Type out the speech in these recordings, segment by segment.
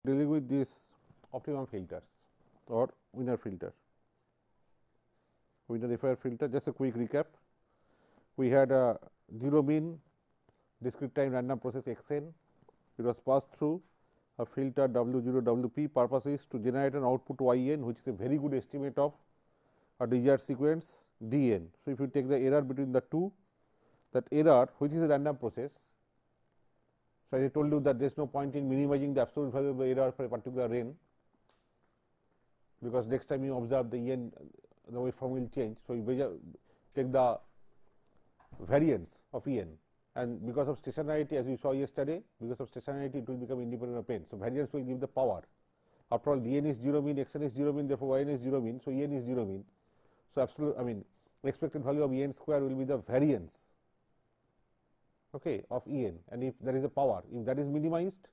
Dealing with these optimum filters or Wiener filter. Wiener FIR filter, just a quick recap. We had a 0 mean discrete time random process x n. It was passed through a filter W 0 W p. Purpose is to generate an output y n, which is a very good estimate of a desired sequence d n. So, if you take the error between the two, that error which is a random process. So, I told you that there is no point in minimizing the absolute value of the error for a particular n, because next time you observe the n, the waveform will change. So, you take the variance of E n, and because of stationarity, as we saw yesterday, because of stationarity it will become independent of n. So, variance will give the power. After all, d n is 0 mean, x n is 0 mean, therefore, y n is 0 mean. So, E n is 0 mean. So, absolute expected value of E n square will be the variance of E n, and if there is a power, if that is minimized,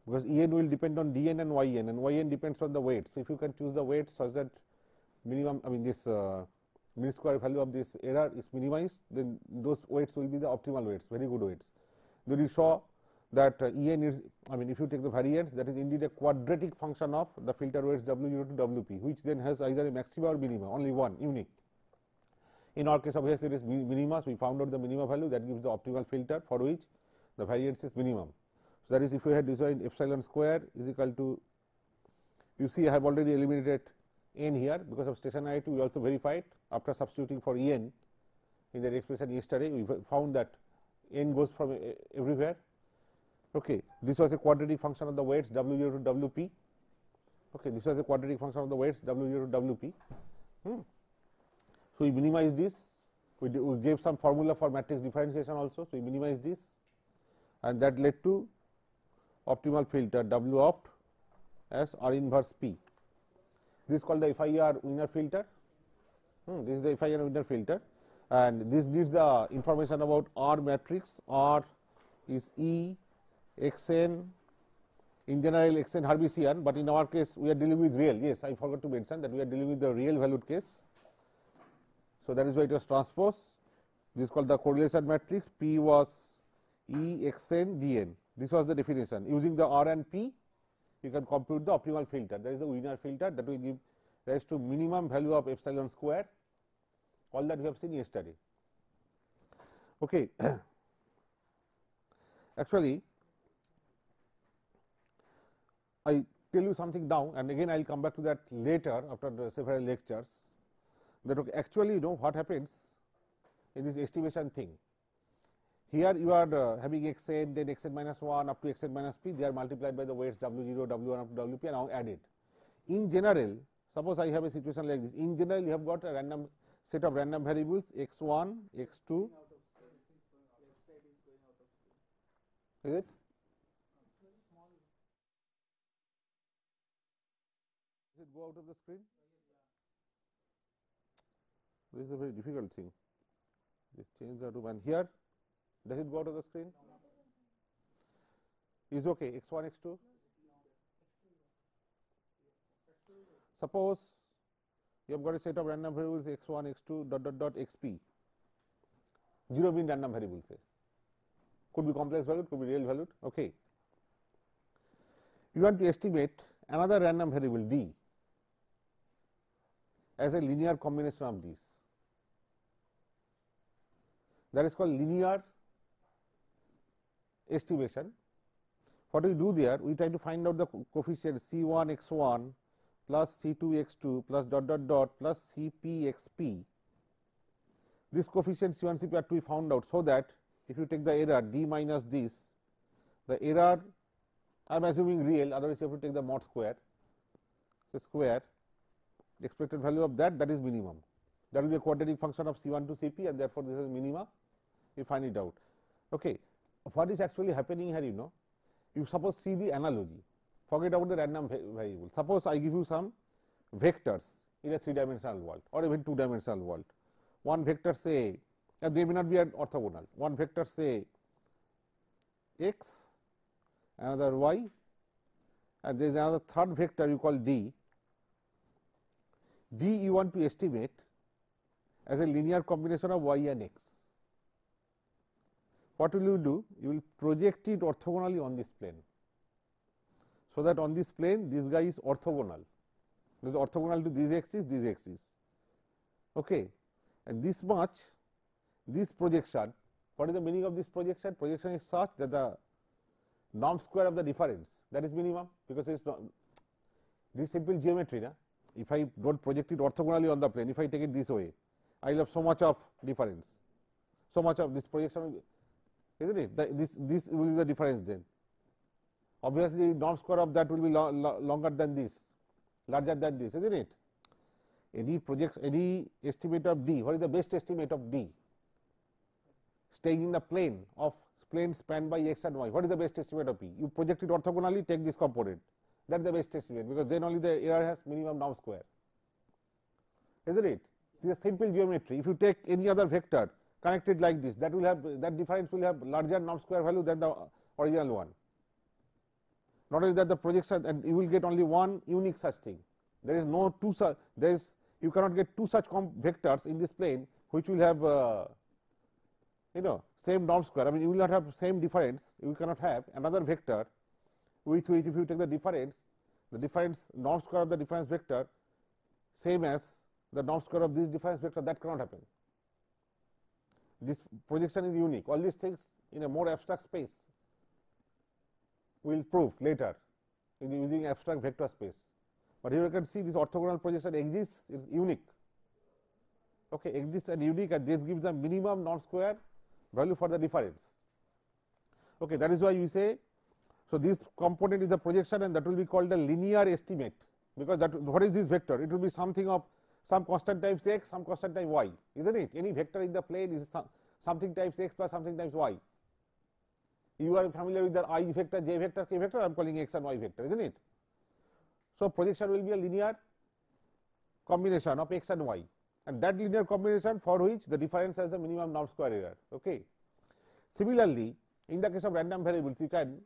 because E n will depend on d n and y n depends on the weight. So, if you can choose the weight such that minimum this mean square value of this error is minimized, then those weights will be the optimal weights, very good weights. Then you saw that E n is, if you take the variance, that is indeed a quadratic function of the filter weights W 0 to W p, which then has either a maxima or minima, only one unique. In our case, obviously, it is minima. So, we found out the minima value, that gives the optimal filter for which the variance is minimum. So, that is, if you had designed epsilon square is equal to, you see I have already eliminated n here, because of stationarity we also verified after substituting for E n in the expression yesterday, we found that n goes from everywhere. This was a quadratic function of the weights W 0 to W p. This was a quadratic function of the weights W 0 to W p. So, we minimize this, we gave some formula for matrix differentiation also. So, we minimize this, and that led to optimal filter W opt as R inverse p. This is called the FIR Wiener filter. This is the FIR Wiener filter, and this needs the information about R matrix. R is E x n, in general x n Hermitian, but in our case we are dealing with real. Yes, I forgot to mention that we are dealing with the real valued case. So, that is why it was transpose. This is called the correlation matrix. P was E x n d n. This was the definition. Using the R and P, you can compute the optimal filter. That is the Wiener filter that will give rise to minimum value of epsilon square. All that we have seen yesterday. Actually, I tell you something now, and again I will come back to that later after the several lectures. That actually, what happens in this estimation thing. Here you are having x n, then x n minus 1 up to x n minus p, they are multiplied by the weights W 0, W 1 up to W p and now added. In general, suppose I have a situation like this, in general you have got a random set of random variables x 1, x 2, is it? Does it go out of the screen? This is a very difficult thing. Just change the room, and here does it go out of the screen? Is okay, x 1, x 2. Suppose you have got a set of random variables x 1, x 2 dot dot dot x p, 0 mean random variables, say. Could be complex valued, could be real valued. You want to estimate another random variable d as a linear combination of these. That is called linear estimation. What we do there, we try to find out the coefficient C 1 x 1 plus C2x2 plus dot dot dot plus CPxP. This coefficient C1 CP are to be found out, so that if you take the error d minus this, the error I am assuming real, otherwise you have to take the mod square. So, square the expected value of that is minimum. That will be a quadratic function of C1 to Cp, and therefore, this is minima. You find it out. Okay. What is actually happening here? You suppose see the analogy. Forget about the random variable. Suppose I give you some vectors in a 3-dimensional world or even 2-dimensional world. One vector say, they may not be orthogonal. One vector say x, another y, and there is another third vector you call d. D you want to estimate as a linear combination of y and x. What will you do? You will project it orthogonally on this plane, so that on this plane this guy is orthogonal. It is orthogonal to this axis. Okay. And this much, this projection, what is the meaning of this projection? Projection is such that the norm square of the difference, that is minimum, because it is not this simple geometry. If I do not project it orthogonally on the plane, if I take it this way, I will have so much of difference, so much of this projection, isn't it? This will be the difference then. Obviously, norm square of that will be longer than this, larger than this, isn't it? Any estimate of d, what is the best estimate of d? Staying in the plane spanned by x and y, what is the best estimate of p? You project it orthogonally, take this component, that is the best estimate, because then only the error has minimum norm square, isn't it? This is a simple geometry. If you take any other vector connected like this, that will have, that difference will have larger norm square value than the original one. Not only that, the projection, and you will get only one unique such thing. There is no two such, you cannot get two such vectors in this plane which will have same norm square. I mean, you will not have same difference. You cannot have another vector which if you take the difference norm square of the difference vector same as the norm square of this difference vector, that cannot happen. This projection is unique. All these things in a more abstract space we will prove later using abstract vector space. But here you can see this orthogonal projection exists, it is unique. Okay, exists and unique, and this gives the minimum norm square value for the difference. Okay, that is why we say, so this component is the projection, and that will be called the linear estimate, because that, what is this vector? It will be something of some constant times x, some constant times y, isn't it? Any vector in the plane is something times x plus something times y. You are familiar with the I vector, j vector, k vector, I am calling x and y vector, isn't it? So, projection will be a linear combination of x and y, and that linear combination for which the difference has the minimum norm square error. Okay. Similarly, in the case of random variables, you can,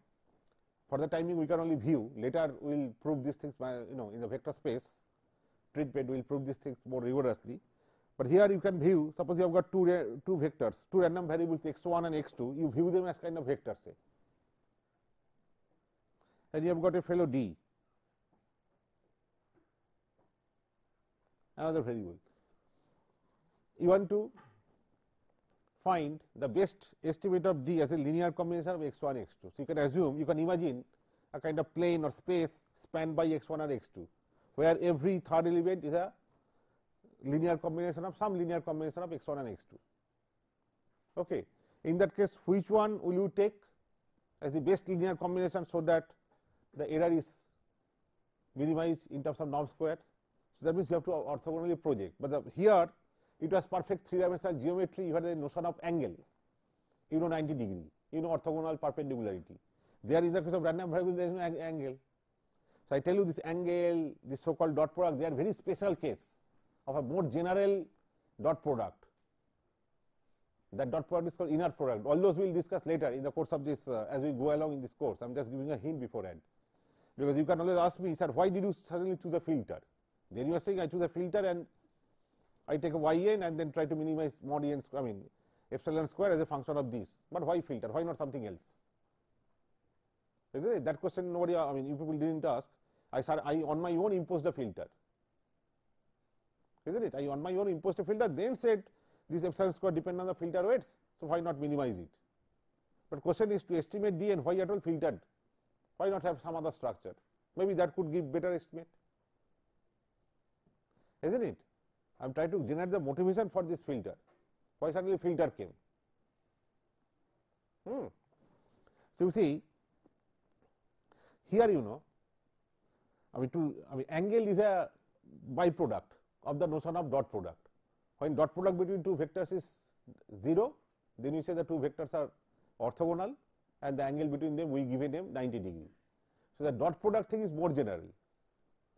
for the timing we can only view, later we will prove these things by, in the vector space treatment we will prove these things more rigorously. But here you can view, suppose you have got two vectors, two random variables x1 and x2, you view them as kind of vectors, say, and you have got a fellow d, another variable. You want to find the best estimate of d as a linear combination of x1 x2. So, you can assume, you can imagine a kind of plane or space spanned by x1 or x2, where every third element is a linear combination of some linear combination of x1 and x2. Okay. In that case, which one will you take as the best linear combination, so that the error is minimized in terms of norm square? So, that means you have to orthogonally project, but here it was perfect 3-dimensional geometry. You had the notion of angle, 90 degree, orthogonal perpendicularity. There in the case of random variable there is no angle. So, I tell you this angle, this so called dot product, they are very special case of a more general dot product. That dot product is called inner product. All those we will discuss later in the course of this as we go along in this course. I am just giving a hint beforehand, because you can always ask me, sir, why did you suddenly choose a filter? Then you are saying I choose a filter and I take a yn and then try to minimize mod n square, I mean epsilon square as a function of this. But why filter? Why not something else? Isn't it? That question nobody, I mean, you people didn't ask. I on my own imposed a filter. Isn't it? I on my own imposed a filter, then said this epsilon square depend on the filter weights. So, why not minimize it? But question is to estimate d and why at all filtered? Why not have some other structure? Maybe that could give better estimate. isn't it? I am trying to generate the motivation for this filter. Why suddenly filter came? So, you see here, I mean angle is a byproduct of the notion of dot product. When dot product between two vectors is 0, then we say the two vectors are orthogonal and the angle between them we give a name 90 degree. So, the dot product thing is more general.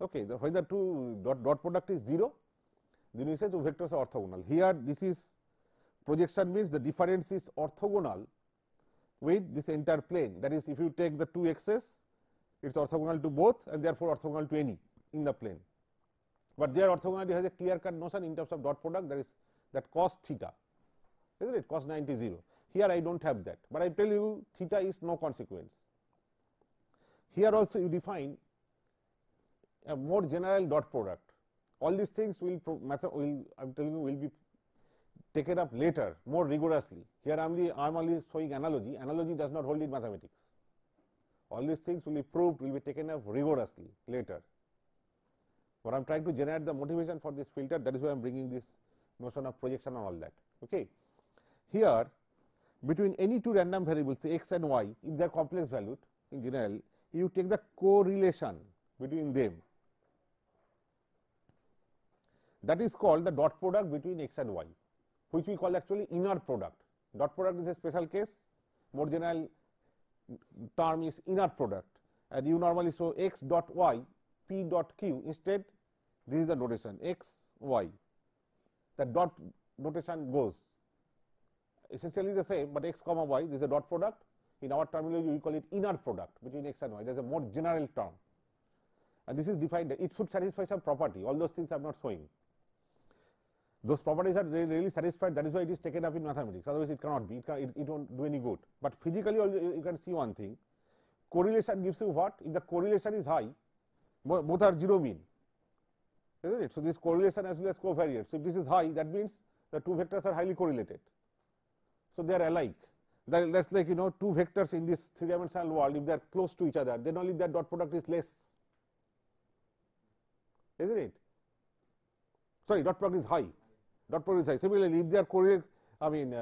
Okay, when the two dot product is 0, then we say two vectors are orthogonal. Here this is projection, means the difference is orthogonal with this entire plane. That is, if you take the two axes, it is orthogonal to both and therefore orthogonal to any in the plane. But their orthogonality has a clear cut notion in terms of dot product, that is that cos theta, isn't it, cos 90 0. Here I do not have that, but I tell you theta is no consequence. Here also you define a more general dot product. All these things will I am telling you will be taken up later more rigorously. Here I am only showing analogy. Analogy does not hold in mathematics. All these things will be proved, will be taken up rigorously later. But I am trying to generate the motivation for this filter, that is why I am bringing this notion of projection and all that. Okay. Here between any two random variables, say x and y, if they are complex valued in general, you take the correlation between them, that is called the dot product between x and y, which we call actually inner product. Dot product is a special case, more general term is inner product, and you normally show x dot y p dot q. Instead, this is the notation x y. The dot notation goes essentially the same, but x comma y, this is a dot product. In our terminology, we call it inner product between x and y. There is a more general term, and this is defined. It should satisfy some property. All those things I am not showing. Those properties are really satisfied. That is why it is taken up in mathematics. Otherwise, it cannot be. It won't do any good. But physically, you can see one thing. Correlation gives you what? If the correlation is high, both are 0 mean, isn't it? So, this correlation as well as covariance. So, if this is high, that means the two vectors are highly correlated. So, they are alike. That is like two vectors in this 3-dimensional world. If they are close to each other, then only their dot product is less, isn't it? Sorry, dot product is high. Dot product is high. Similarly, if they are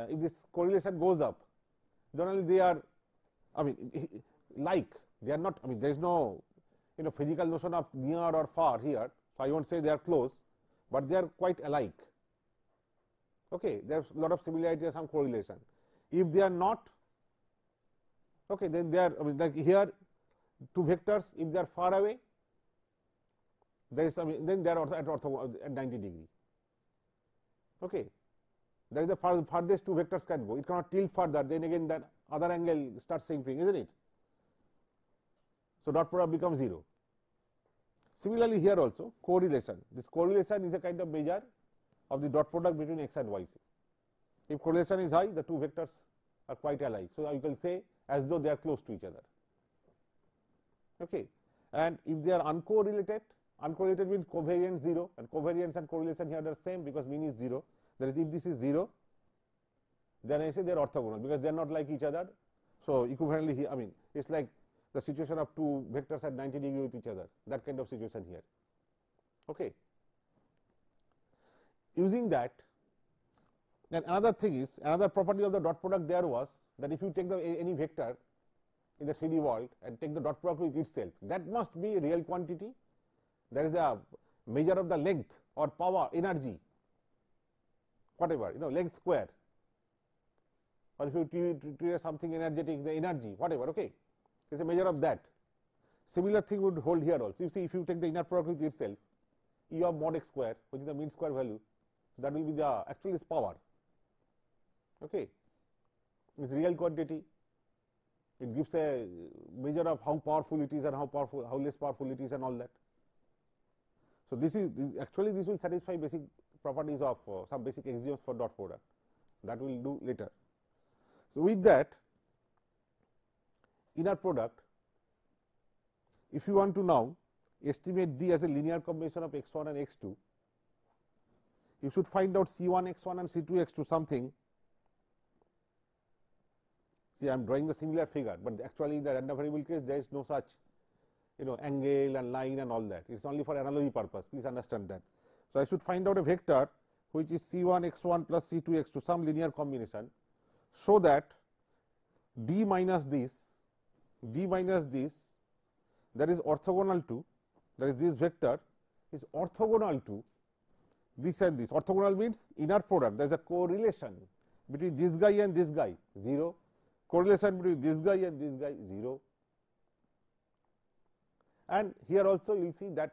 if this correlation goes up, then only they are, like, they are not. There is no physical notion of near or far here. So, I won't say they are close, but they are quite alike. Okay, there is a lot of similarity or some correlation. If they are not, okay, then they are, like here two vectors, if they are far away, there is, then they are at 90 degree. Okay, that is the farthest two vectors can go. It cannot tilt further, then again that other angle starts sinking, isn't it? So, dot product becomes 0. Similarly, here also correlation. This correlation is a kind of measure of the dot product between x and y. If correlation is high, the two vectors are quite alike. So, you can say as though they are close to each other. Okay. And if they are uncorrelated, uncorrelated means covariance 0, and covariance and correlation here are the same because mean is 0. That is, if this is 0, then I say they are orthogonal because they are not like each other. So, equivalently here, it is like the situation of two vectors at 90 degree with each other, that kind of situation here. Okay. Using that, then another thing is, another property of the dot product there was that if you take any vector in the 3D world and take the dot product with itself, that must be a real quantity. That is a measure of the length or power, energy, whatever, length square, or if you treat something energetic, the energy, whatever, okay, it is a measure of that. Similar thing would hold here also. You see, if you take the inner product with itself, E of mod x square, which is the mean square value, that will be the actually is power. Okay, it is real quantity. It gives a measure of how powerful it is and how less powerful it is and all that. So, this will satisfy basic properties of some basic axioms for dot product, that we will do later. So, with that inner product, if you want to now estimate D as a linear combination of x1 and x2, you should find out C1 x1 and C2 x2 something. See, I am drawing the similar figure, but actually in the random variable case there is no such angle and line and all that. It is only for analogy purpose, please understand that. So, I should find out a vector which is C1 x1 plus C2 x2, some linear combination, so that d minus this that is orthogonal to, that is this vector is orthogonal to this and this. Orthogonal means inner product, there is a correlation between this guy and this guy 0, correlation between this guy and this guy 0. And here also you will see that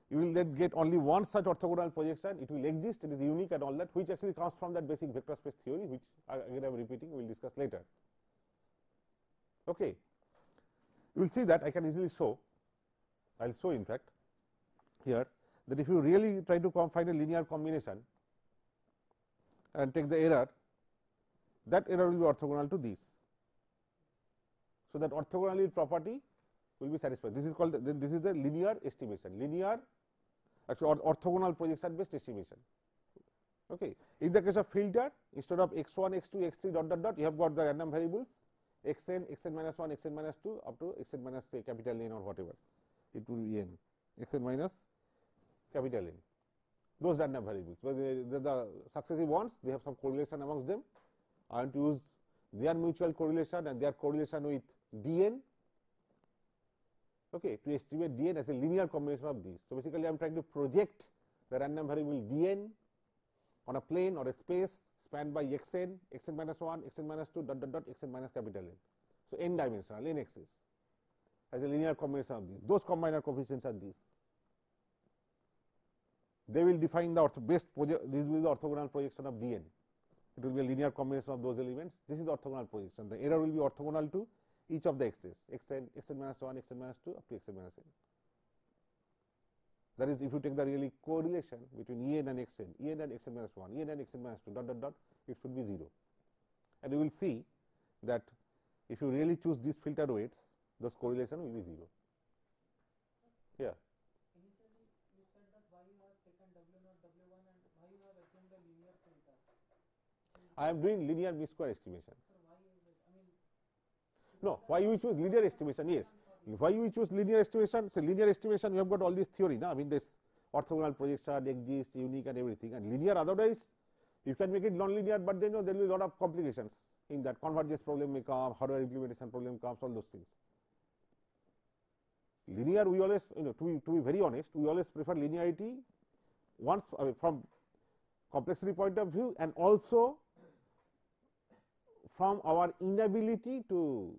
you will then get only one such orthogonal projection, it will exist, it is unique and all that, which actually comes from that basic vector space theory, which again I am repeating, we will discuss later. Okay. You will see that I can easily show, I will show in fact here, that if you really try to find a linear combination and take the error, that error will be orthogonal to this. So, that orthogonality property will be satisfied. This is called this is the linear estimation, linear actually orthogonal projection based estimation. Okay. In the case of filter, instead of x1, x2, x3 dot dot dot, you have got the random variables xn, xn minus 1, xn minus 2 up to xn minus say capital N or whatever, it will be n, xn minus capital N, those random variables. But the successive ones, they have some correlation amongst them. I want to use their mutual correlation and their correlation with dn, okay, to estimate dn as a linear combination of these. So, basically I am trying to project the random variable dn on a plane or a space spanned by xn, xn minus 1, xn minus 2 dot dot dot xn minus capital N. So, n dimensional, n axis as a linear combination of these. Those combiner coefficients are these. They will define the best this will be the orthogonal projection of dn. It will be a linear combination of those elements. This is the orthogonal projection. The error will be orthogonal to each of the x's, xn, xn minus 1, xn minus 2 up to xn minus n. That is, if you take the really correlation between en and xn, en and xn minus 1, en and xn minus 2 dot dot dot, it should be 0. And you will see that if you really choose these filter weights, those correlation will be 0. Yeah. Initially, you said that why you have taken W0, W1 and why you have assumed a linear filter. I am doing linear mean square estimation. So why is it? I mean, no, why you choose linear estimation? Yes. Why you choose linear estimation? So, linear estimation, you have got all this theory, no? I mean, this orthogonal projection exists, unique and everything, and linear otherwise you can make it non-linear, but then there will be a lot of complications in that. Convergence problem may come, hardware implementation problem comes, all those things. Linear, we always, to be very honest, we always prefer linearity once from complexity point of view, and also from our inability to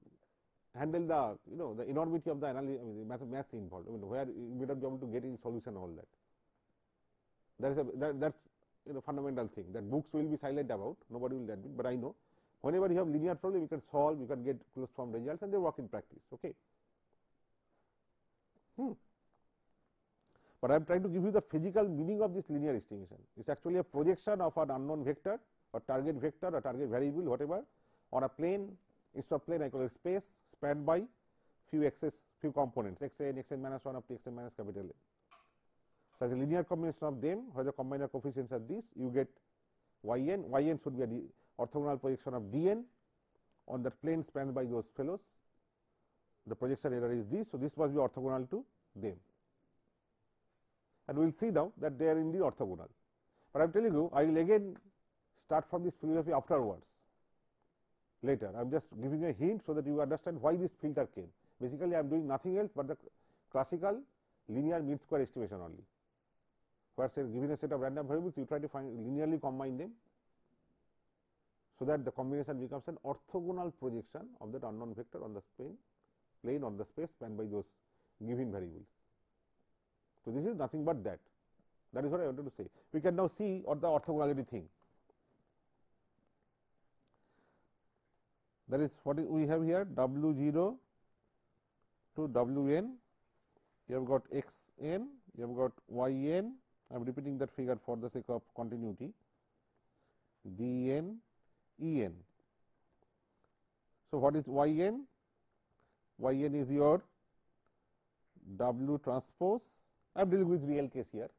handle the the enormity of the analysis, I mean, the maths involved, where you may not be able to get in solution all that. That is that's fundamental thing that books will be silent about, nobody will admit, but I know whenever you have linear problem, you can solve, you can get closed form results, and they work in practice. Okay. But I am trying to give you the physical meaning of this linear estimation. It is actually a projection of an unknown vector or target vector or target variable, whatever, on a plane. Instead of plane, I call it space spanned by few axes, few components, xn, xn minus 1 up to xn minus capital N. So, as a linear combination of them, where the combiner coefficients are this, you get yn. Yn should be an orthogonal projection of dn on the plane spanned by those fellows. The projection error is this. So, this must be orthogonal to them, and we will see now that they are indeed orthogonal. But I am telling you, I will again start from this philosophy afterwards later. I am just giving a hint so that you understand why this filter came. Basically, I am doing nothing else but the classical linear mean square estimation only, where say given a set of random variables, you try to linearly combine them, so that the combination becomes an orthogonal projection of that unknown vector on the plane or the space spanned by those given variables. So, this is nothing but that. That is what I wanted to say. We can now see what the orthogonality thing. That is what we have here, W0 to Wn, you have got xn, you have got yn, I am repeating that figure for the sake of continuity, dn, en. So, what is yn? Yn is your W transpose. I am dealing with real case here.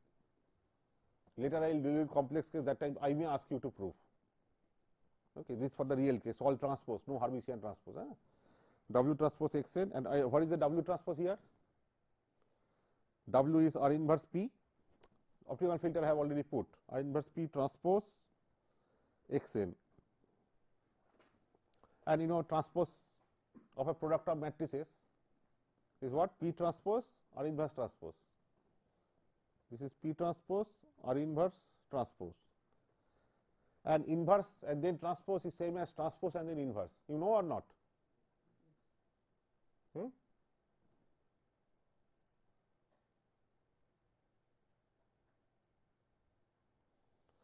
Later I will deal with complex case, that time I may ask you to prove. Okay, this for the real case, all transpose, no Hermitian transpose. W transpose xn, and what is the W transpose here? W is R inverse P optimal filter I have already put, R inverse P transpose x n, and you know transpose of a product of matrices is what? P transpose R inverse transpose. This is P transpose R inverse transpose, and inverse and then transpose is same as transpose and then inverse. You know or not?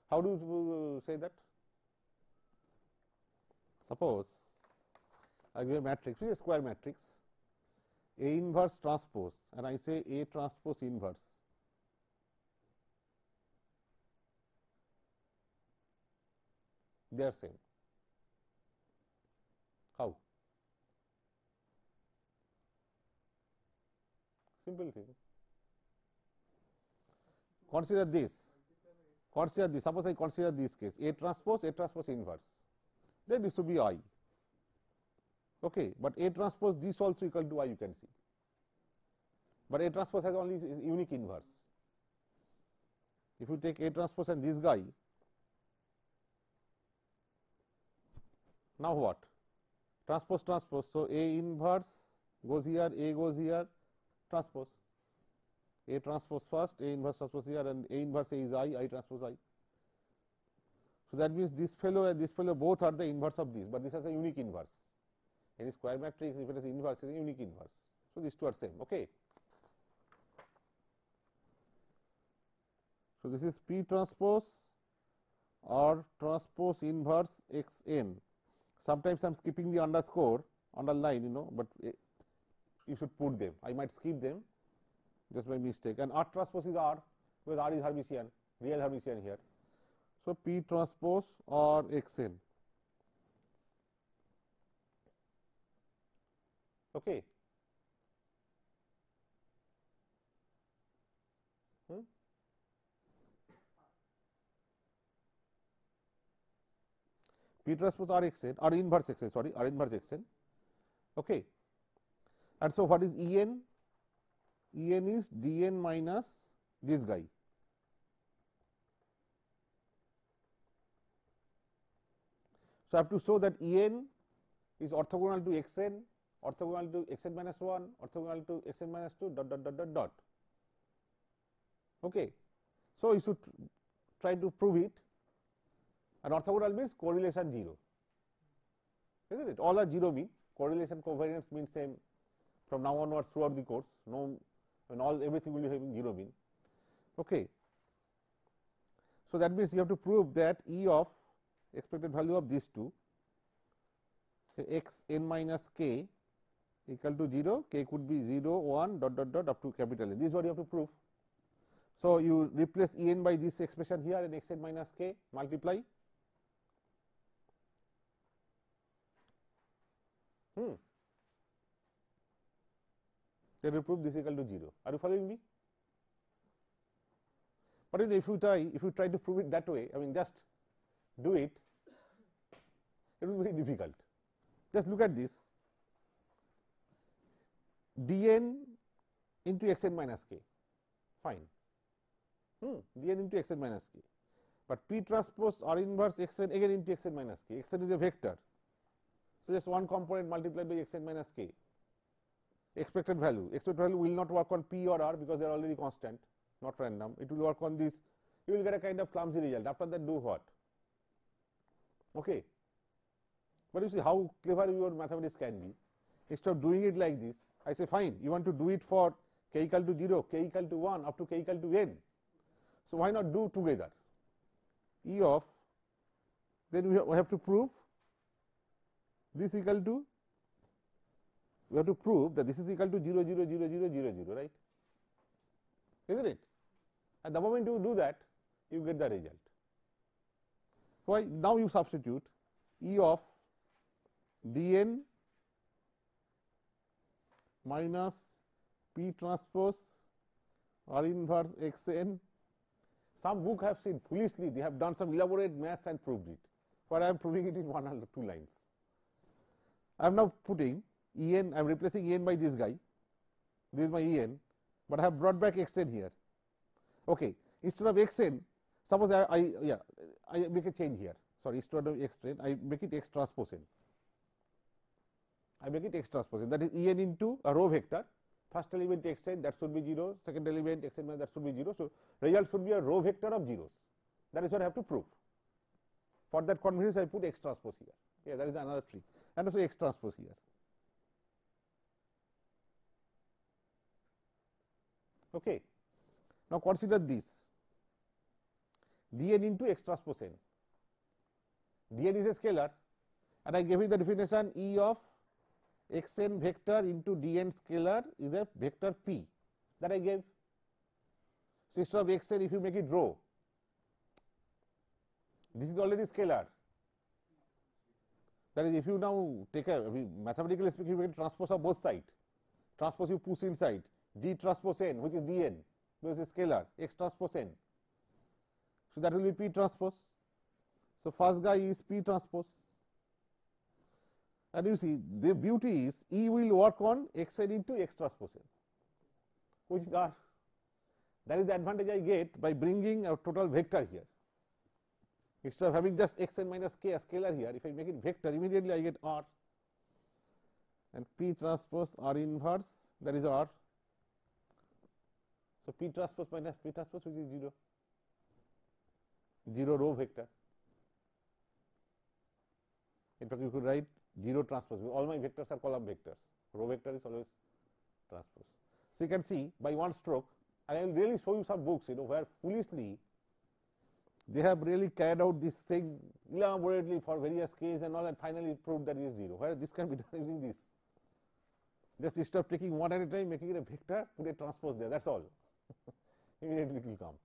How do you say that? Suppose I give a matrix, which is a square matrix, A inverse transpose, and I say A transpose inverse. They are same. How? Simple thing. Consider this. Consider this. Suppose I consider this case, A transpose inverse. Then this should be I. Okay, but A transpose this also equal to I, you can see. But A transpose has only unique inverse. If you take A transpose and this guy, now what? Transpose, transpose. So A inverse goes here, A goes here, transpose. A transpose first, A inverse transpose here, and A inverse A is I transpose I. So that means this fellow and this fellow both are the inverse of this, but this has a unique inverse. Any square matrix, if it is inverse, it is a unique inverse. So these two are same. Okay. So this is P transpose or transpose inverse x n. Sometimes I am skipping the underscore, underline, you know, but you should put them. I might skip them just by mistake. And R transpose is R, because R is Hermitian, real Hermitian here. So P transpose or x n. Okay. P transpose R x n, R inverse x n, sorry, R inverse x n. Okay. And so what is E n? E n is d n minus this guy. So I have to show that E n is orthogonal to x n, orthogonal to x n minus 1, orthogonal to x n minus 2, dot dot dot dot dot. Okay. So you should try to prove it, and orthogonal means correlation 0, isn't it? All are 0 mean, correlation covariance means same from now onwards throughout the course. No, and all everything will be having 0 mean. Okay. So that means you have to prove that E of expected value of these two, say x n minus k equal to 0, k could be 0, 1, dot dot dot up to capital N. This is what you have to prove. So you replace E n by this expression here and x n minus k, multiply. Then you prove this equal to 0. Are you following me? But if you try to prove it that way, I mean just do it, it will be very difficult. Just look at this, dn into x n minus k, fine, dn into x n minus k, but P transpose R inverse x n again into x n minus k, x n is a vector, so just one component multiplied by x n minus k. Expected value will not work on P or R because they are already constant, not random. It will work on this, you will get a kind of clumsy result. After that, do what? Okay. But you see how clever your mathematics can be. Instead of doing it like this, I say fine, you want to do it for k equal to 0, k equal to 1 up to k equal to n. So why not do together? E of, then we have to prove this equal to, we have to prove that this is equal to 0, 0, 0, 0, 0, 0, right? Isn't it? And the moment you do that, you get the result. So now you substitute E of dn minus P transpose R inverse x n. Some book have seen foolishly, they have done some elaborate maths and proved it, but I am proving it in 1 or 2 lines. I am now putting E n, I am replacing E n by this guy, this is my E n, but I have brought back x n here. Okay. instead of xn, suppose I make a change here. Sorry, instead of xn, I make it x transpose n. I make it x transpose n. That is En into a row vector. First element xn, that should be 0. Second element xn minus, that should be 0. So result should be a row vector of zeros. That is what I have to prove. For that convenience, I put x transpose here. Yeah, that is another trick. And also x transpose here. Okay. Now consider this dn into x transpose n. dn is a scalar, and I gave you the definition E of xn vector into dn scalar is a vector p that I gave. So instead of xn, if you make it row, this is already scalar. That is, if you now take a, mathematically speaking, you make a transpose of both sides. Transpose you push inside d transpose n, which is dn, because it is scalar x transpose n. So that will be p transpose. So first guy is p transpose. And you see, the beauty is E will work on xn into x transpose n, which is R. That is the advantage I get by bringing a total vector here. Instead of having just xn minus k a scalar here, if I make it vector, immediately I get R. And P transpose R inverse, that is R. So P transpose minus P transpose, which is 0. 0 row vector. In fact, you could write 0 transpose. All my vectors are column vectors. Row vector is always transpose. So you can see by one stroke, and I will really show you some books, where foolishly they have really carried out this thing elaborately for various cases and all, and finally proved that it is 0. Where this can be done using this. Just instead of taking one at a time, making it a vector, put a transpose there. That's all. Immediately it will come.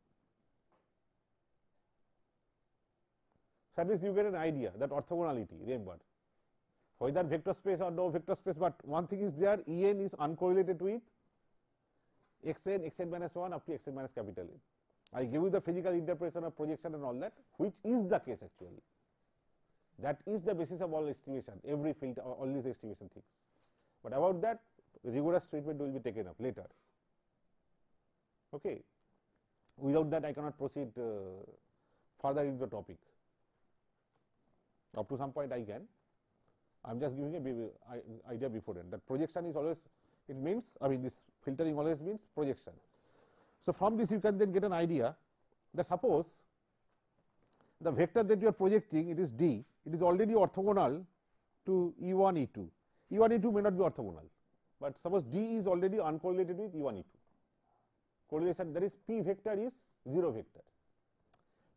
So at least you get an idea that orthogonality, remember, whether vector space or no vector space, but one thing is there, En is uncorrelated with xn, xn minus 1 up to xn minus capital N. I give you the physical interpretation of projection and all that, which is the case actually. That is the basis of all estimation, every field, all these estimation things. But about that, rigorous treatment will be taken up later. Okay. Without that, I cannot proceed further into the topic. Up to some point I can. I am just giving a idea before that projection is always, it means, this filtering always means projection. So from this you can then get an idea that suppose the vector that you are projecting, it is D, it is already orthogonal to E1, E2. E1, E2 may not be orthogonal, but suppose D is already uncorrelated with E1, E2. Correlation, that is P vector is 0 vector.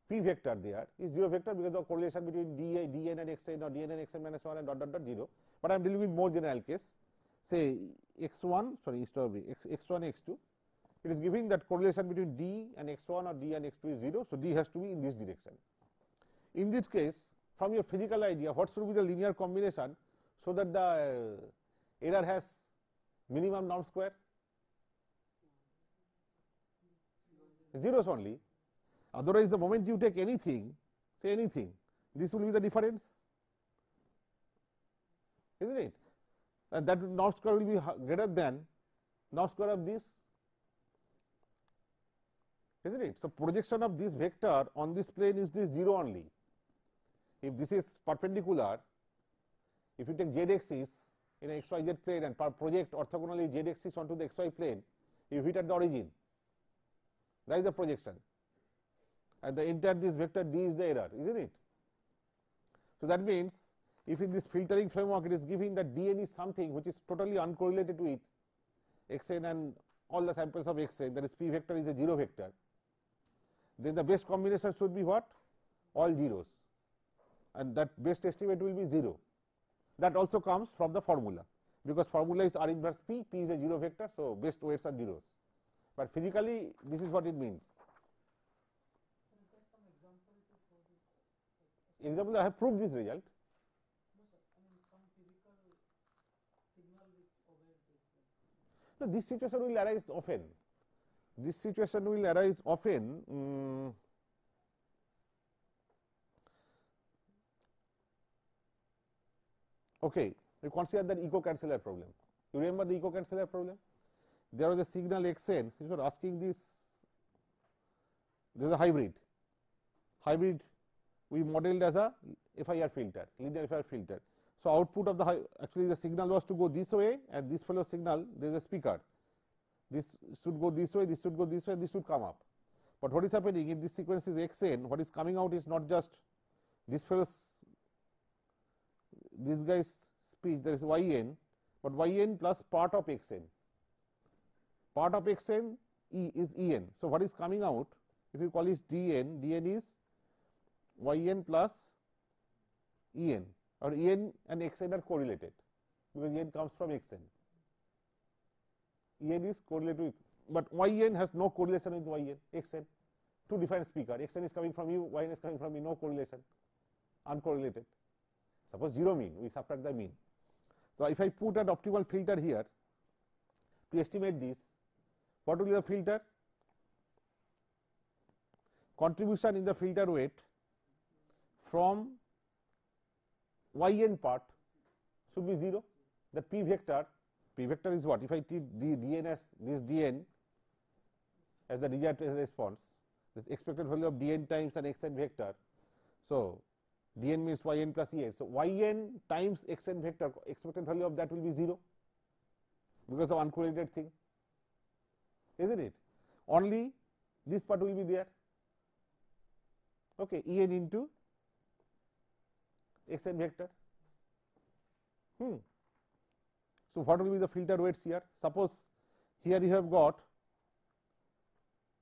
P vector there is 0 vector because of correlation between dn and xn or dn and xn minus 1 and dot dot dot 0. But I am dealing with more general case, say x1, sorry, instead of x1, x2. It is giving that correlation between D and x1 or D and x2 is 0. So D has to be in this direction. In this case, from your physical idea, what should be the linear combination so that the error has minimum norm square? Zeros only. Otherwise, the moment you take anything, say anything, this will be the difference, isn't it? And that norm square will be greater than norm square of this, isn't it? So projection of this vector on this plane is this 0 only. If this is perpendicular, if you take z axis in an xyz plane and project orthogonally z axis onto the xy plane, you hit at the origin. That is the projection. And the entire this vector D is the error, isn't it? So that means if in this filtering framework it is giving that dn is something which is totally uncorrelated with xn and all the samples of xn, that is P vector is a 0 vector, then the best combination should be what? All zeros, and that best estimate will be 0. That also comes from the formula, because formula is R inverse P, P is a 0 vector, so best weights are zeros. But physically this is what it means. Example, I have proved this result. No, sir. Some physical signal which obeys this. No, this situation will arise often. This situation will arise often. Okay, we consider that echo-canceller problem. You remember the echo-canceller problem? There was a signal xn. So you are asking this there is a hybrid. Hybrid we modeled as a FIR filter, linear FIR filter. So, output of the actually the signal was to go this way, and this fellow signal there is a speaker. This should go this way, this should go this way, this should come up. But what is happening if this sequence is xn, what is coming out is not just this fellow's, this guy's speech, there is yn, but yn plus part of xn. Part of xn is en. So, what is coming out if you call it dn, dn is yn plus en, or en and xn are correlated because en comes from xn. En is correlated with, but yn has no correlation with yn, xn. Two different speaker, xn is coming from you, yn is coming from me, no correlation, uncorrelated. Suppose 0 mean, we subtract the mean. So, if I put an optimal filter here to estimate this, what will be the filter? Contribution in the filter weight from yn part should be 0. The p vector is what? If I treat dn as this dn as the desired response, this expected value of dn times an xn vector. So, dn means yn plus en. So, yn times xn vector, expected value of that will be 0 because of uncorrelated thing, isn't it? Only this part will be there, okay, en into xn vector. So, what will be the filter weights here? Suppose here you have got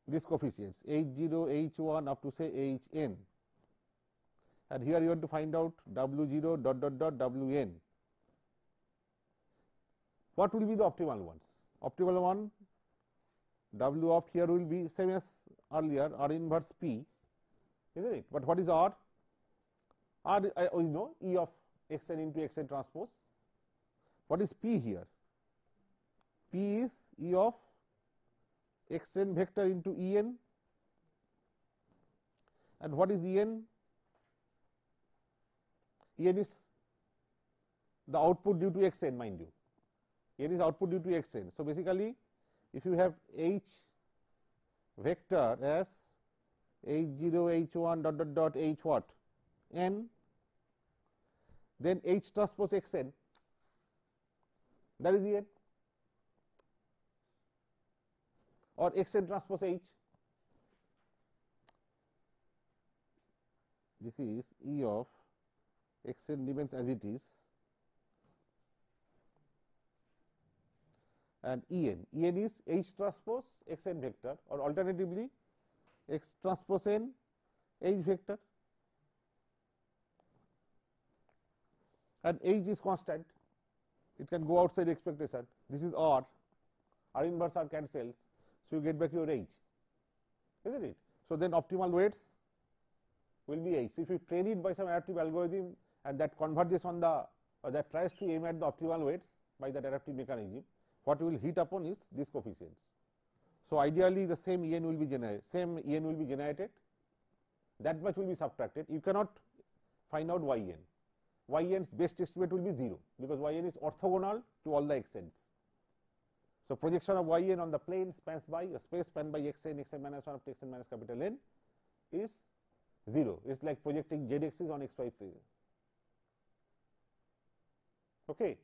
these coefficients h0, h1 up to say hn, and here you want to find out w0 dot dot dot wn. What will be the optimal ones? Optimal one, w opt here will be same as earlier, r inverse p, isn't it? But what is r? R we know E of xn into xn transpose. What is p here? P is E of xn vector into en, and what is en? En is the output due to xn, mind you, en is output due to xn. So, basically if you have h vector as h0, h1 dot dot dot h what n, then h transpose xn, that is en, or xn transpose h. This is E of xn remains as it is, and en is h transpose xn vector, or alternatively x transpose n h vector, and h is constant, it can go outside expectation. This is r inverse r cancels, so you get back your h, isn't it? So, then optimal weights will be h. So, if you train it by some adaptive algorithm and that converges on the, or that tries to aim at the optimal weights by that adaptive mechanism, what you will hit upon is these coefficients. So, ideally the same en will be generated, that much will be subtracted. You cannot find out yn. Yn's best estimate will be 0 because yn is orthogonal to all the xn's. So, projection of yn on the plane spans by a space spanned by xn minus 1 up to xn minus capital N is 0. It is like projecting z axis on xy plane. Okay.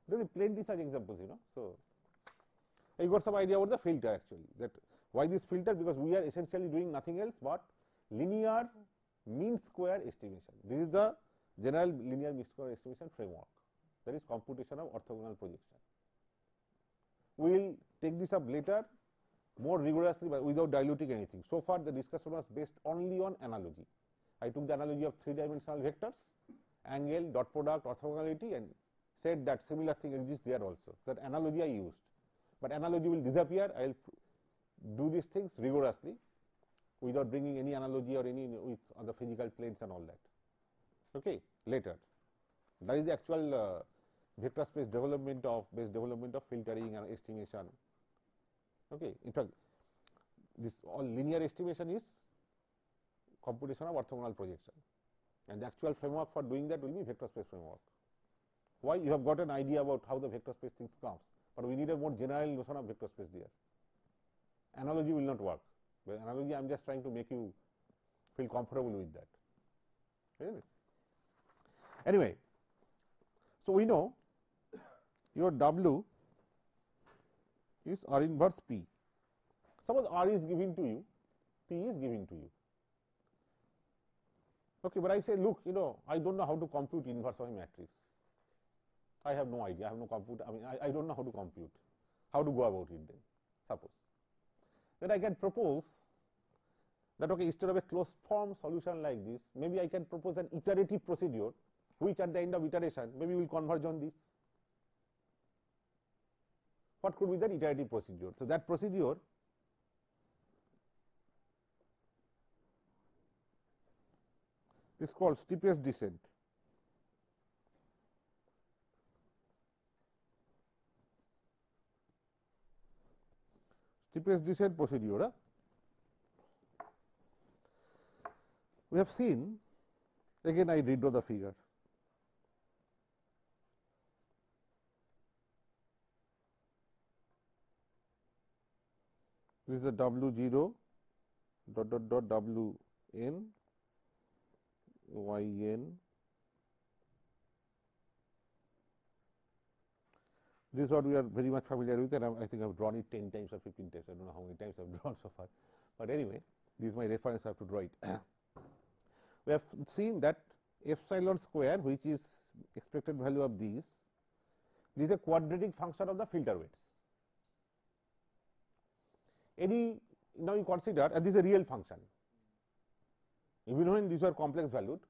There are plenty such examples, you know. So, you got some idea about the filter actually, that why this filter, because we are essentially doing nothing else but linear mean square estimation. This is the general linear mean square estimation framework, that is computation of orthogonal projection. We will take this up later more rigorously but without diluting anything. So far the discussion was based only on analogy. I took the analogy of 3-dimensional vectors, angle, dot product, orthogonality, and said that similar thing exists there also. That analogy I used, but analogy will disappear. I will do these things rigorously without bringing any analogy or any with on the physical planes and all that. Okay, later. That is the actual vector space development of filtering and estimation. Okay, in fact, this all linear estimation is computation of orthogonal projection, and the actual framework for doing that will be vector space framework. Why? You have got an idea about how the vector space things comes, but we need a more general notion of vector space there. Analogy will not work. By analogy, I am just trying to make you feel comfortable with that, isn't it? Anyway, so we know your W is R inverse P. Suppose R is given to you, P is given to you. Okay, but I say, look, I don't know how to compute inverse of a matrix. I have no idea. I have no compute. I mean, I don't know how to compute. How to go about it then? Suppose. Then I can propose that, okay, instead of a closed form solution like this, maybe I can propose an iterative procedure, which at the end of iteration, maybe will converge on this. What could be that iterative procedure? So that procedure is called steepest descent. Steepest descent procedure. We have seen, again I redraw the figure. This is the W0 dot W n y n. This is what we are very much familiar with, and I think I have drawn it 10 times or 15 times. I don't know how many times I have drawn so far, but anyway, this is my reference. I have to draw it. We have seen that epsilon square, which is expected value of this is a quadratic function of the filter weights. Now you consider, and this is a real function. Even when these are complex valued,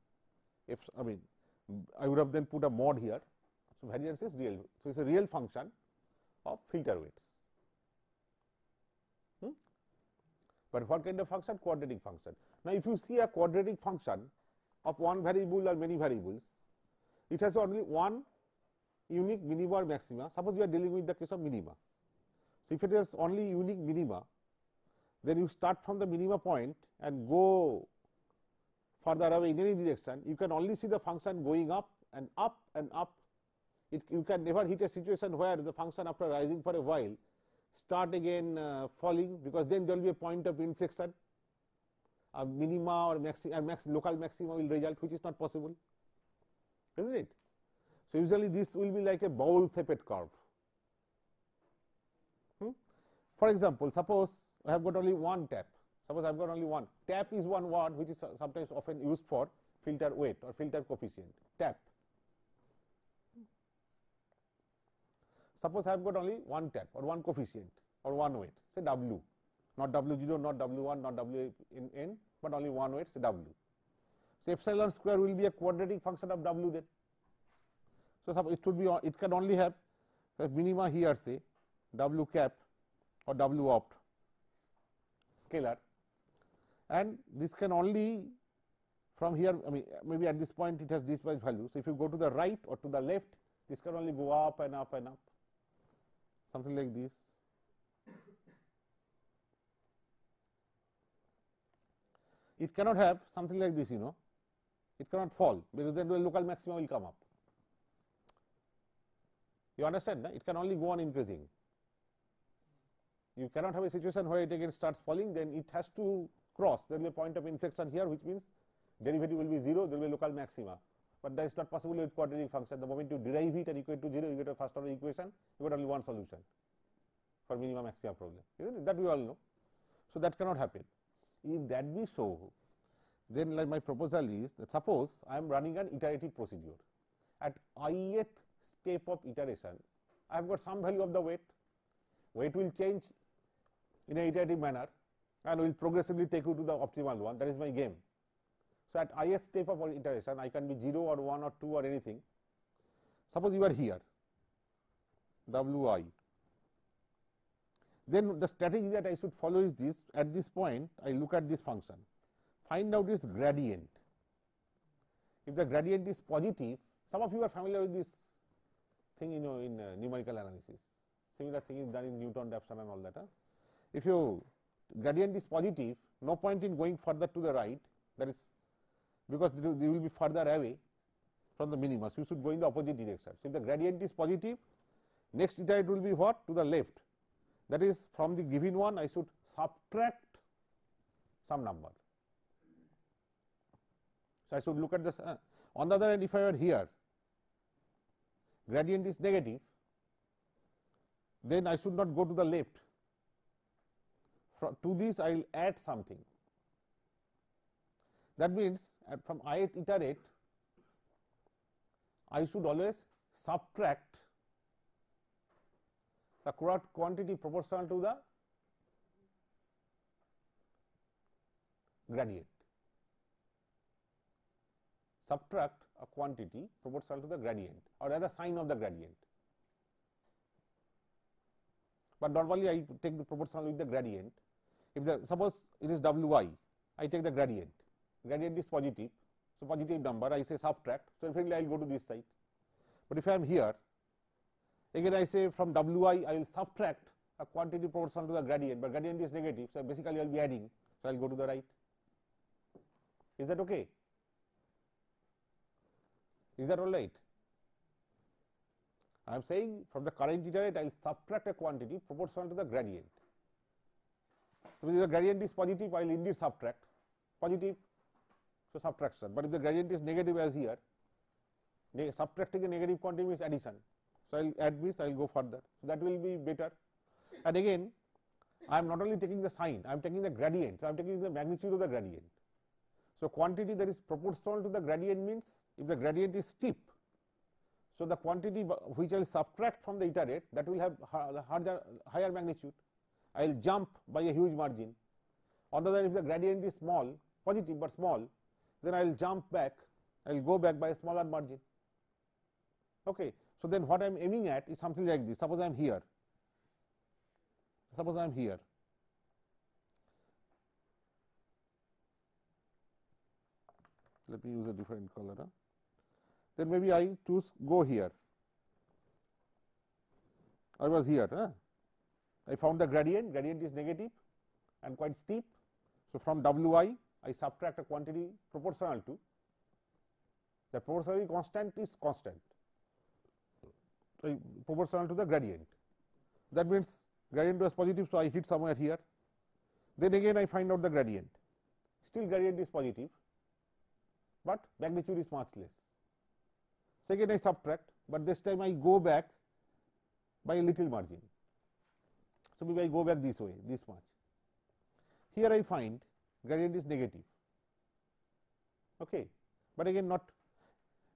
I would have then put a mod here. So variance is real. So it's a real function of filter weights. But what kind of function? Quadratic function. Now, if you see a quadratic function of one variable or many variables, it has only one unique minima or maxima. Suppose you are dealing with the case of minima. So if it has only unique minima, then you start from the minima point and go further away in any direction. You can only see the function going up and up and up. You can never hit a situation where the function, after rising for a while, start again falling, because then there will be a point of inflection. A minima or local maxima will result, which is not possible, isn't it? So usually this will be like a bowl-shaped curve. For example, suppose I have got only one tap. Suppose I have got only one. Tap is one word which is sometimes often used for filter weight or filter coefficient. Tap. Suppose I have got only one tap or one coefficient or one weight, say W, not W0, not W1, not Wn, but only one weight, say W. So epsilon square will be a quadratic function of W then. So suppose it can only have a minima here, say W cap or W opt scalar, and this can only from here, maybe at this point it has this much value. So if you go to the right or to the left, this can only go up and up and up, something like this. It cannot have something like this, it cannot fall, because then the local maxima will come up. You understand? It can only go on increasing. You cannot have a situation where it again starts falling, then it has to cross. There will be a point of inflection here, which means derivative will be 0, there will be a local maxima. But that is not possible with quadratic function. The moment you derive it and equate to 0, you get a first order equation, you get only one solution for minimum maxima problem, isn't it? That we all know. So that cannot happen. If that be so, then like my proposal is that suppose I am running an iterative procedure. At ith step of iteration, I have got some value of the weight. Weight will change in an iterative manner and will progressively take you to the optimal one. That is my game. So at ith step of iteration, I can be 0 or 1 or 2 or anything. Suppose you are here, Wi. Then the strategy that I should follow is this: at this point, I look at this function, find out its gradient. If the gradient is positive, some of you are familiar with this thing, in numerical analysis. Similar thing is done in Newton-Raphson and all that. If your gradient is positive, no point in going further to the right. That is because they will be further away from the minima. So you should go in the opposite direction. So if the gradient is positive, next iterate will be what? To the left. That is, from the given one, I should subtract some number. So, I should look at this. On the other hand, if I were here, gradient is negative, then I should not go to the left. To this I will add something. That means, from ith iterate, I should always subtract the quantity proportional to the gradient. Subtract a quantity proportional to the gradient, or rather sign of the gradient. But normally I take the proportional with the gradient. If the suppose it is Wi, I take the gradient. Gradient is positive, so positive number. I say subtract. So definitely I will go to this side. But if I am here, again I say from Wi I will subtract a quantity proportional to the gradient, but gradient is negative. So basically I will be adding. So I will go to the right. Is that okay? Is that all right? I am saying from the current iterate I will subtract a quantity proportional to the gradient. So if the gradient is positive, I will indeed subtract positive, so subtraction. But if the gradient is negative as here, subtracting a negative quantity means addition. So I will add this, I will go further. So that will be better. And again, I am not only taking the sign, I am taking the gradient. So I am taking the magnitude of the gradient. So quantity that is proportional to the gradient means if the gradient is steep, so the quantity which I will subtract from the iterate, that will have higher magnitude. I will jump by a huge margin. On the other hand, if the gradient is small, positive but small, then I will jump back, I will go back by a smaller margin. Okay. So then what I am aiming at is something like this. Suppose I am here. Suppose I am here. Let me use a different color. Then maybe I choose go here. I was here. I found the gradient. Gradient is negative and quite steep. So from Wi, I subtract a quantity proportional to. The proportionally constant is constant, proportional to the gradient. That means gradient was positive, so I hit somewhere here. Then again I find out the gradient. Still gradient is positive, but magnitude is much less. So again I subtract, but this time I go back by a little margin. So maybe I go back this way, this much. Here I find gradient is negative. Okay, but again not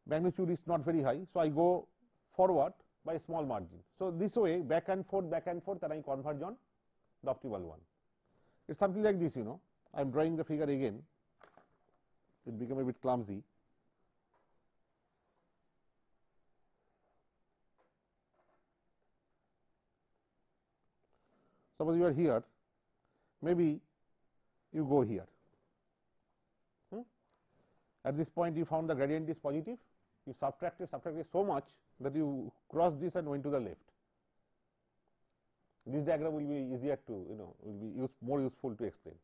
magnitude is not very high, so I go forward by a small margin. So this way back and forth, and I converge on the optimal one. It's something like this, you know. I am drawing the figure again. It became a bit clumsy. Suppose you are here, maybe you go here. At this point you found the gradient is positive, you subtracted so much that you crossed this and went to the left. This diagram will be easier to, will be more useful to explain.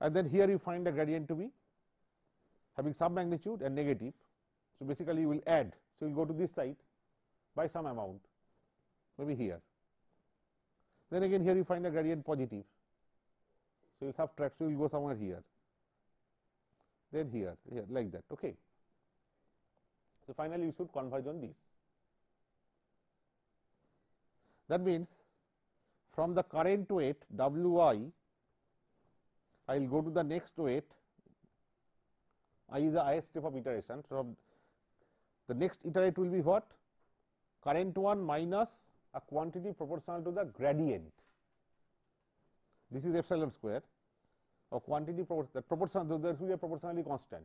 And then here you find the gradient to be having some magnitude and negative. So basically you will add. So you will go to this side by some amount, maybe here. Then again here you find the gradient positive. So you subtract, so you will go somewhere here. Then here, like that. Okay. So finally you should converge on this. That means from the current weight Wi, I will go to the next weight. I is the ith step of iteration. So the next iterate will be what? Current one minus a quantity proportional to the gradient. This is epsilon square. Of quantity that proportional, there will be a proportionally constant.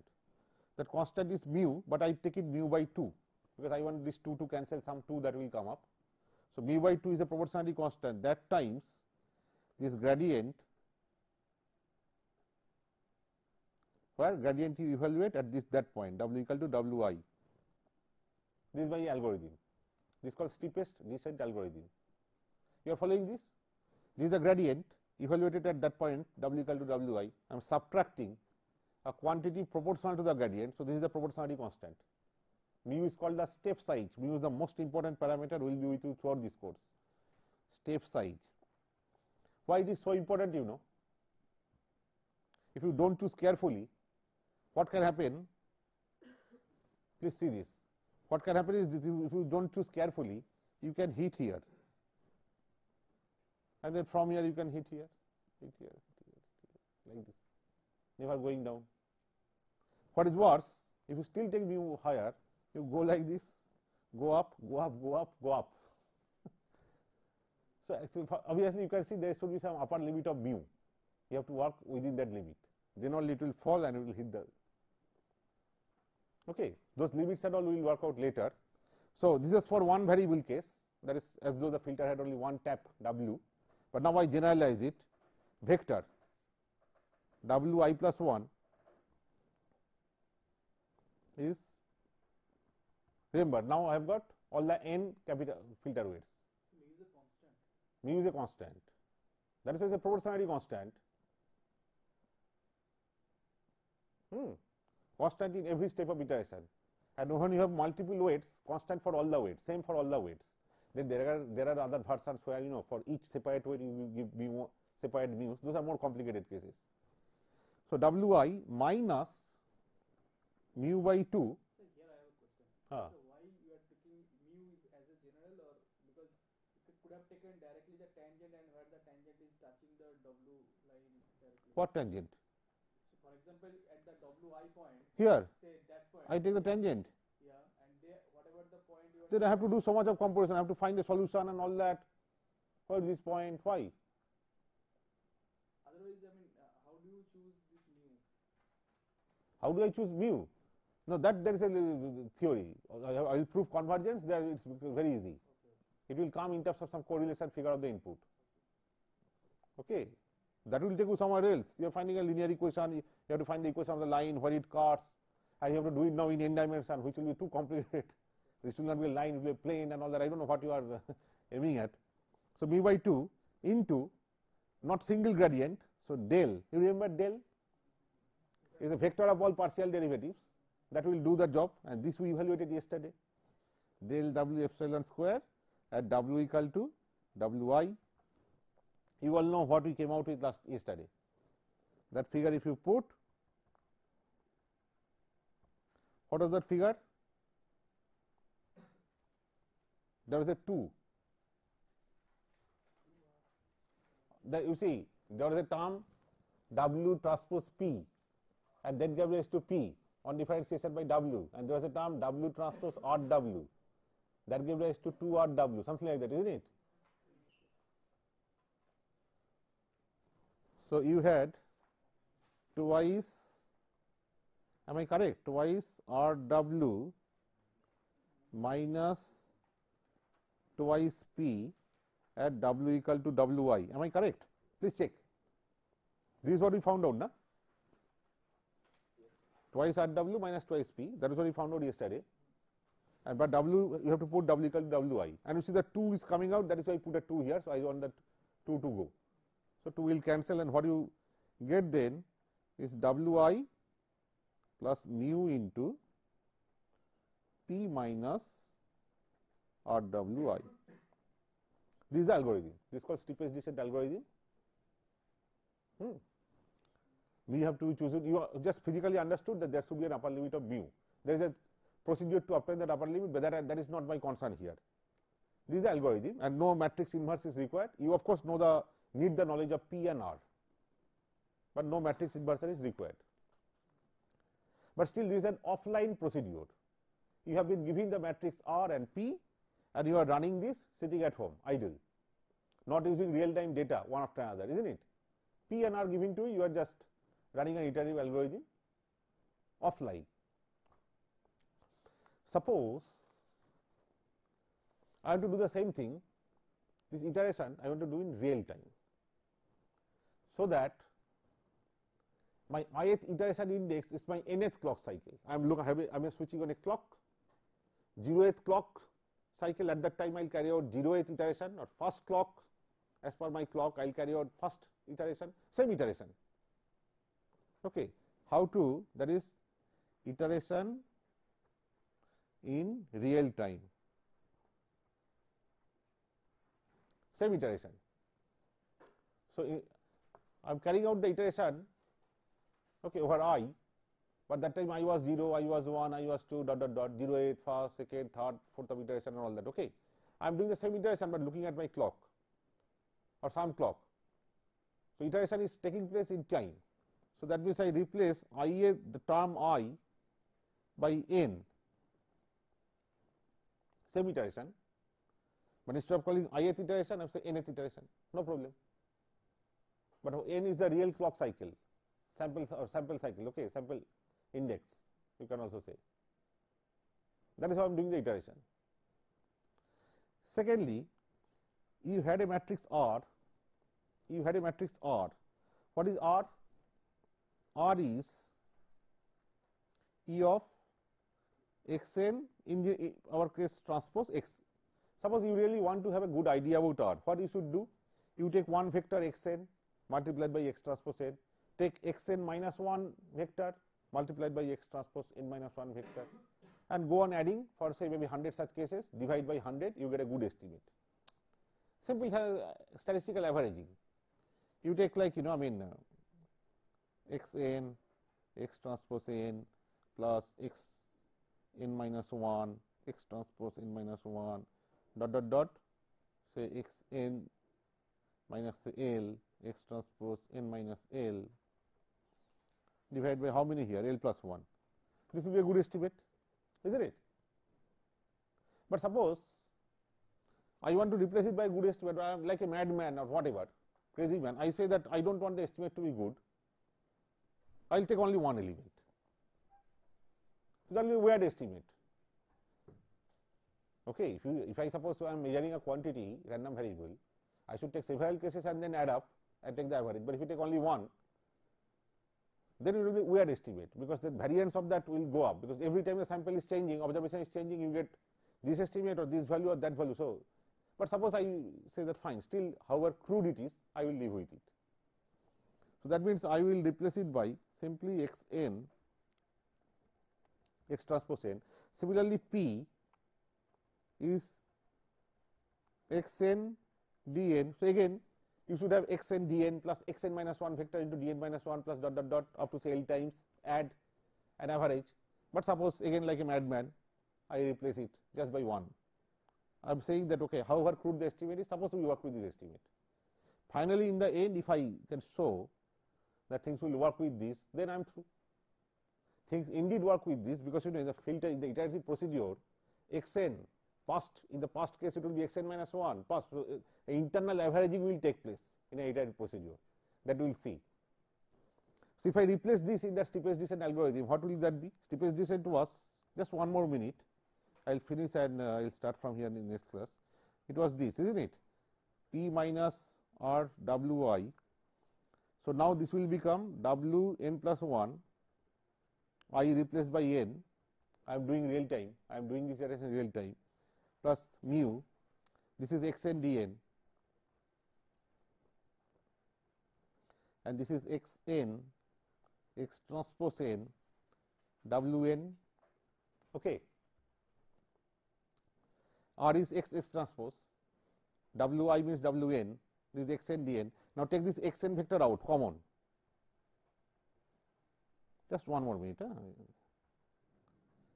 That constant is mu, but I take it mu by 2 because I want this 2 to cancel some 2 that will come up. So mu by 2 is a proportionally constant. That times this gradient, where gradient you evaluate at that point W equal to Wi. This is my algorithm. This is called steepest descent algorithm. You are following this? This is the gradient evaluated at that point W equal to Wi. I am subtracting a quantity proportional to the gradient. So this is the proportionality constant. Mu is called the step size. Mu is the most important parameter, will be with you throughout this course. Step size. Why it is so important, if you don't choose carefully, what can happen? Please see this. What can happen is, if you don't choose carefully, you can hit here, and then from here you can hit here, hit here, hit here, like this, never going down. What is worse, if you still take mu higher, you go like this, go up, go up, go up, go up. So, actually, obviously, you can see there should be some upper limit of mu. You have to work within that limit. Then only it will fall and it will hit the. Okay, those limits and all we will work out later. So, this is for one variable case, that is as though the filter had only one tap W, but now I generalize it. Vector Wi plus 1 is, remember, now I have got all the n capital filter weights. Mu is a constant. That is why it is a proportionality constant. Constant in every step of iteration. And when you have multiple weights, constant for all the weights, same for all the weights. Then there are other versions where, you know, for each separate weight you will give mu, separate mu's. Those are more complicated cases. So, Wi minus mu by 2. So, here I have a question. So, why you are taking mu is as a general, or because you could have taken directly the tangent, and where the tangent is touching the W line directly. What tangent? So, for example, at the Wi point, here, say that point, I take the tangent. yeah, and there, whatever the point you are. Then I have to do so much of comparison. I have to find a solution and all that. Where is this point? Why? Otherwise, I mean, how do you choose this mu? How do I choose mu? No, that there is a theory. I will prove convergence. There it's very easy. Okay. It will come in terms of some correlation figure of the input. Okay, that will take you somewhere else. You are finding a linear equation. You have to find the equation of the line where it cuts, and you have to do it now in n dimension, which will be too complicated. This will not be a line; it will be a plane and all that. I don't know what you are aiming at. So, mu by 2 into not single gradient. So, del. You remember del is a vector of all partial derivatives. That will do the job, and this we evaluated yesterday. Del W epsilon square at W equal to Wi. You all know what we came out with yesterday. That figure, if you put, what was that figure? There was a 2. You see, there was a term W transpose P, and that gave rise to P on differentiation by W, and there was a term W transpose odd W, that gave rise to 2 odd W, something like that, isn't it? So, you had twice, am I correct, twice odd W minus twice P at W equal to Wi, am I correct? Please check. This is what we found out, na? Twice odd W minus twice P, that is what we found out yesterday. And but W, you have to put W equal to Wi, and you see the 2 is coming out, that is why I put a 2 here. So, I want that 2 to go. So, 2 will cancel, and what you get then is Wi plus mu into P minus odd Wi. This is the algorithm. This is called steepest descent algorithm. We have to choose it. You just physically understood that there should be an upper limit of mu. There is a procedure to obtain that upper limit, but that is not my concern here. This is the algorithm, and no matrix inverse is required. You of course know need the knowledge of P and R, but no matrix inversion is required. But still, this is an offline procedure. You have been given the matrix R and P, and you are running this sitting at home idle, not using real time data one after another, isn't it? P and R given to you, you are just running an iterative algorithm offline. Suppose I have to do the same thing, this iteration I want to do in real time, so that my ith iteration index is my nth clock cycle. I am switching on a clock, 0th clock cycle. At that time I will carry out 0th iteration, or first clock, as per my clock I will carry out first iteration, same iteration. Okay. How to, that is iteration in real time, same iteration. So, I am carrying out the iteration okay, over I, but that time I was 0, I was 1, I was 2, dot dot dot, 0, 8, first, second, third, fourth of iteration and all that. Okay, I am doing the same iteration, but looking at my clock or some clock. So iteration is taking place in time. So that means I replace IA, the term I, by n, same iteration, but instead of calling ith iteration, I say nth iteration, no problem. But n is the real clock cycle, sample or sample cycle, okay, sample index, you can also say. That is how I am doing the iteration. Secondly, you had a matrix R. You had a matrix R. What is R? R is E of xn in the our case transpose x. Suppose you really want to have a good idea about R. What you should do? You take one vector xn multiplied by x transpose n. Take xn minus 1 vector multiplied by x transpose n minus 1 vector, and go on adding for say maybe 100 such cases, divide by 100, you get a good estimate. Simple statistical averaging. You take like xn, x transpose n plus x n minus 1, x transpose n minus 1, dot dot dot, say x n minus L, x transpose n minus L, divided by how many here? L plus 1. This will be a good estimate, isn't it? But suppose I want to replace it by a good estimate, or I am like a madman or whatever, crazy man. I say that I don't want the estimate to be good. I will take only one element. That will be a weird estimate. Okay, if I suppose I am measuring a quantity, random variable, I should take several cases and then add up and take the average. But if you take only one, then it will be a weird estimate, because the variance of that will go up, because every time the sample is changing, observation is changing, you get this estimate or this value or that value. So, but suppose I say that fine, still however crude it is, I will live with it. So that means I will replace it by simply x n, x transpose n. Similarly, P is x n dn. So again, you should have x n dn plus x n minus 1 vector into dn minus 1 plus dot dot dot up to say L times, add an average. But suppose again like a madman, I replace it just by 1. I am saying that okay, however crude the estimate is, suppose we work with this estimate. Finally, in the end, if I can show that things will work with this, then I am through. Things indeed work with this, because in the filter, in the iterative procedure, xn past, in the past case it will be xn minus 1 past, so internal averaging will take place in an iterative procedure, that we will see. So if I replace this in the steepest descent algorithm, what will that be? Steepest descent was, just one more minute, I will finish and I will start from here in the next class. It was this, isn't it? P minus R Wi. So now this will become W n plus 1, I replaced by n. I am doing real time, I am doing this iteration in real time, plus mu, this is x n dn, and this is x n, x transpose n, W n, okay. R is x transpose, W I means W n, this is x n dn. Now take this x n vector out, common. Just one more minute.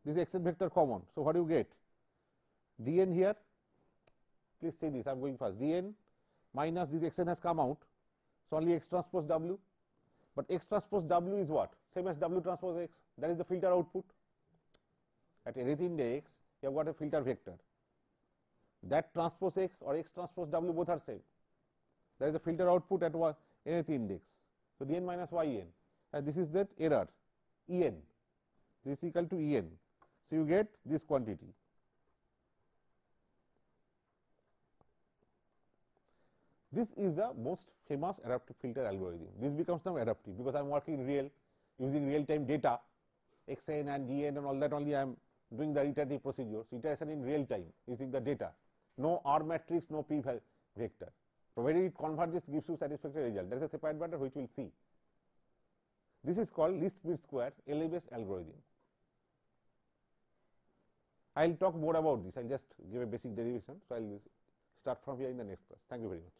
This x n vector common. So what do you get? Dn here, please say this, I am going fast. Dn minus this x n has come out, so only x transpose W. But x transpose W is what? Same as W transpose x. That is the filter output. At nth index, you have got a filter vector. That transpose x or x transpose W both are same. That is the filter output at nth index. So dn minus yn, and this is that error en. This is equal to en. So you get this quantity. This is the most famous adaptive filter algorithm. This becomes now adaptive, because I am working real, using real time data, xn and dn and all that, only I am doing the iterative procedure. So iteration in real time using the data. No R matrix, no P vector. Provided it converges, gives you satisfactory result. There is a separate matter which we will see. This is called least mean square LA-based algorithm. I will talk more about this. I will just give a basic derivation. So I will start from here in the next class. Thank you very much.